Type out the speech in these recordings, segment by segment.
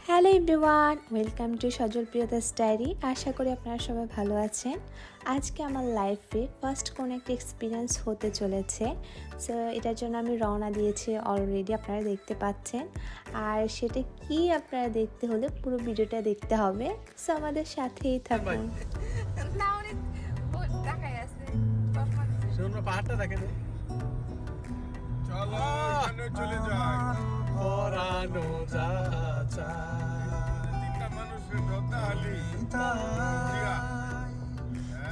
Hello everyone, welcome to Sajal Priyota's diary. আশা করি আপনারা সবাই ভালো আছেন। আজকে আমার লাইফে ফার্স্ট কোনো একটা এক্সপিরিয়েন্স হতে চলেছে। সো এটার জন্য আমি রওনা দিয়েছি অলরেডি, আপনারা দেখতে পাচ্ছেন। আর সেটা কি আপনারা দেখতে হলে পুরো ভিডিওটা দেখতে হবে। সো আমাদের সাথেই থাকুন। পাহাড়টা দেখেন, চলো এখানে চলে যাই। পরানো যা তিনটা মানুষের রদ্দালি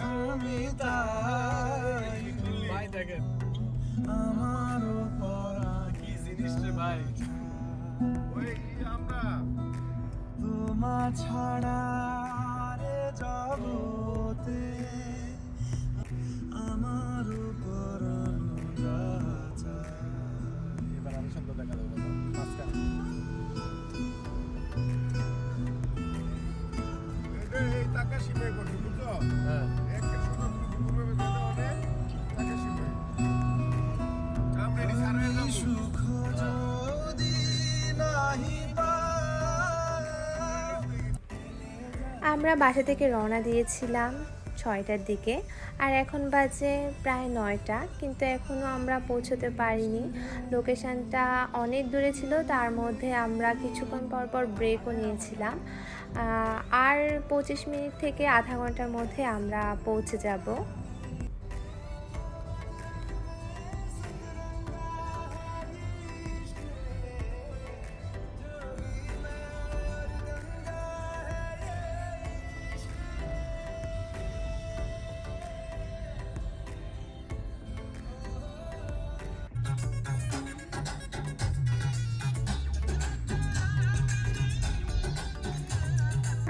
তুমি তাই ভাই দেখেন আমার পরা কি জিনিস রে ভাই, ওই আমরা তোমার ছাড়া রে জগতে আমার পরানো যা এবার আমি সুন্দর দেখা দেবো মাঝখানে। এই টাকা সিপাই করছি, বুঝছো? হ্যাঁ একটা সুন্দর দুপুরভাবে যেতে হবে, টাকা সিপাই। আমরা এটি সারা যাবো। সুখ যদি নাহি আমরা বাসা থেকে রওনা দিয়েছিলাম 6টার দিকে, আর এখন বাজে প্রায় 9টা, কিন্তু এখনও আমরা পৌঁছতে পারিনি। লোকেশানটা অনেক দূরে ছিল, তার মধ্যে আমরা কিছুক্ষণ পর পর ব্রেকও নিয়েছিলাম। আর 25 মিনিট থেকে আধা ঘন্টার মধ্যে আমরা পৌঁছে যাব।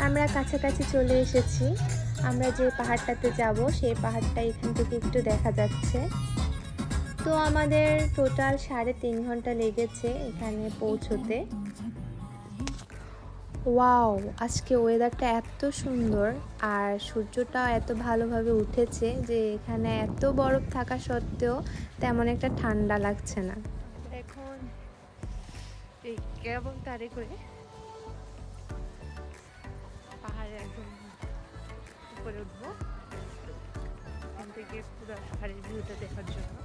আমরা কাছাকাছি চলে এসেছি। আমরা যে পাহাড়টাতে যাব সেই পাহাড়টা এখান থেকে একটু দেখা যাচ্ছে। তো আমাদের টোটাল 3.5 ঘন্টা লেগেছে এখানে পৌঁছতে। ওয়াও, আজকে ওয়েদারটা এত সুন্দর আর সূর্যটাও এত ভালোভাবে উঠেছে যে এখানে এত বরফ থাকা সত্ত্বেও তেমন একটা ঠান্ডা লাগছে না। এখন এই কেবল তারে করে পাহাড়ে একদম উপরে উঠবো, এখান থেকে পুরো পাহাড়ের ভিউটা দেখার জন্য।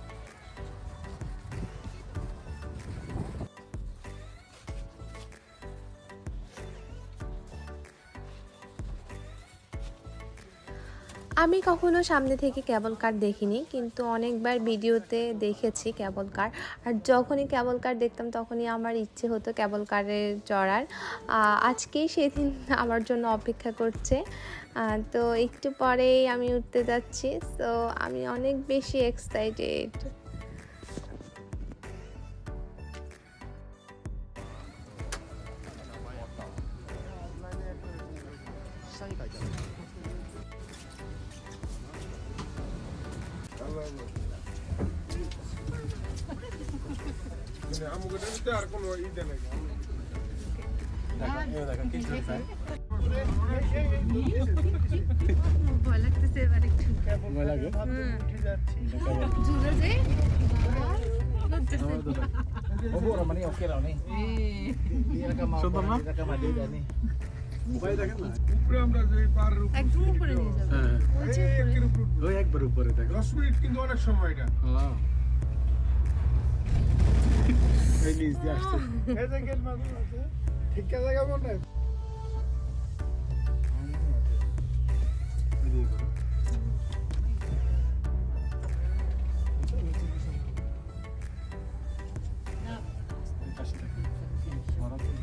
আমি কখনো সামনে থেকে কেবল কার দেখিনি, কিন্তু অনেকবার ভিডিওতে দেখেছি কেবল কার। আর যখনই কেবল কার দেখতাম তখনই আমার ইচ্ছে হতো কেবল কারে চড়ার। আজকেই সেদিন আমার জন্য অপেক্ষা করছে। তো একটু পরেই আমি উঠতে যাচ্ছি। তো আমি অনেক বেশি এক্সাইটেড। আমাকে দেখতে আর কোনো ইদে নেই। দেখেন কি সুন্দর ভয় লাগতেছে এবার একটু। ভয় লাগে উঠে যাচ্ছি। জুড়ে যে মানে ওকে রাও নেই সুন্দর না ভাই দেখেন না উপরে আমরা যে পাহাড়ের উপরে একদম উপরে নিয়ে যাবে। হ্যাঁ ওই যে এই উপরে। একের উপরে উঠবো। ওই একবার উপরে দেখো 10 মিনিট কিন্তু অনেক সময় এটা। হ্যাঁ এই নিচ দিয়ে আসছে এই জায়গায় মানুষ আছে। ঠিক জায়গা মনে হয়।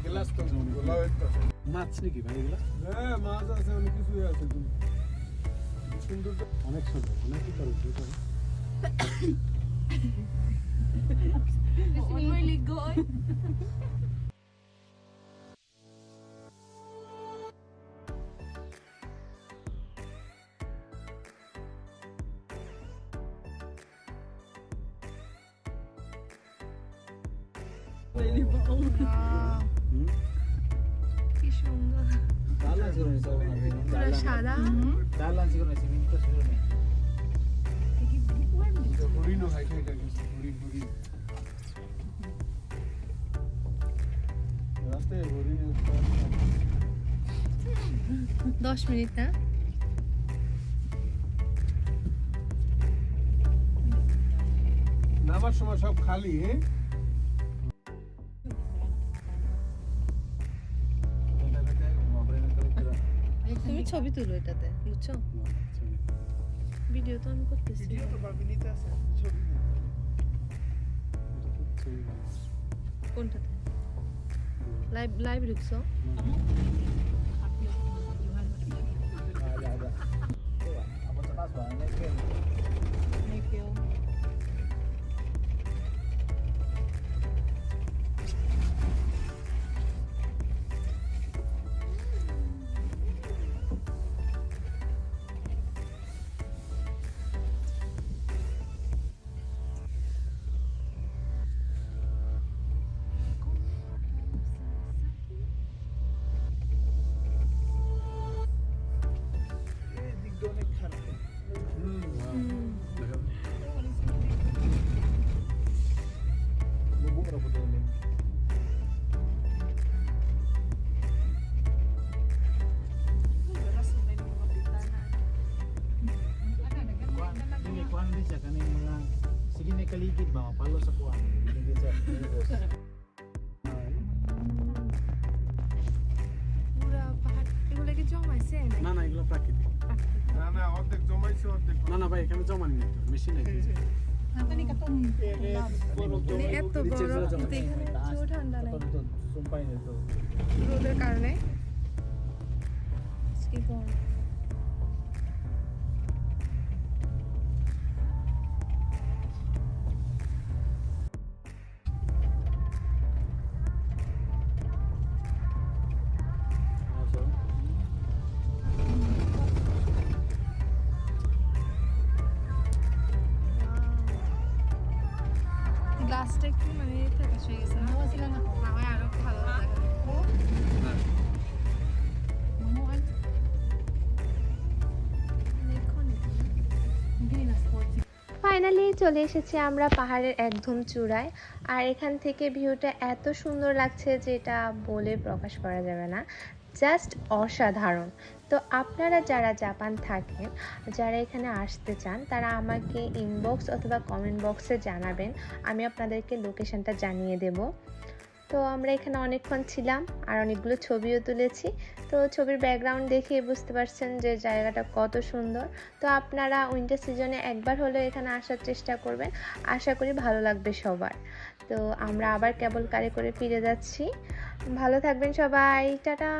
গ্লাস তো গোলাও একটা। মাছ নাকি ভাই এগুলা হ্যাঁ, মাছ আছে, অনেক কিছুই আছে। সুন্দর তো। অনেক সুন্দর অনেক কি করে কি সুন্দর, পুরো সাদা। হরিণও হাইটে হাইটে গেছে, হরিণ হরিণ। আসতে হরিণের 10 মিনিট না? নামার সময় সব খালি হ্যাঁ তুমি ছবি তুলো এটাতে, বুঝছো? ভিডিও তো আমি করতেছি। ভিডিও তো পারবি নিতে আছে ছবি নেই কোনটাতে? লাইভ ঢুকছো? এই দিকটা অনেক খারাপ Ini kuan din siya kaning mga sige na kaligid ba mapalo sa kuan. Hindi siya. পুরা পাহাড় এগুলো কি জমাইছে? না না এগুলো প্রাকৃতিক না না অর্ধেক জমাইছে অর্ধেক না না ভাই এখানে জমানি নেই মেশিন আছে এত গরম কিন্তু এখানে কিছু ঠান্ডা নাই Sumpay nito. রোদের কারণে। কি গরম। গ্লাসটা একটু মানে ফেকাস হয়ে গেছে না? না হয় আরো ভালো লাগে। ফাইনালি চলে এসেছি আমরা পাহাড়ের একদম চূড়ায়। আর এখান থেকে ভিউটা এত সুন্দর লাগছে যেটা বলে প্রকাশ করা যাবে না, জাস্ট অসাধারণ। তো আপনারা যারা জাপান থাকেন, যারা এখানে আসতে চান, তারা আমাকে ইনবক্স অথবা কমেন্ট বক্সে জানাবেন, আমি আপনাদেরকে লোকেশনটা জানিয়ে দেব। তো আমরা এখানে অনেকক্ষণ ছিলাম আর অনেকগুলো ছবিও তুলেছি। তো ছবির ব্যাকগ্রাউন্ড দেখিয়ে বুঝতে পারছেন যে জায়গাটা কত সুন্দর। তো আপনারা উইন্টার সিজনে একবার হলেও এখানে আসার চেষ্টা করবেন, আশা করি ভালো লাগবে সবার। তো আমরা আবার কেবল কারে করে ফিরে যাচ্ছি। ভালো থাকবেন সবাই, টাটা।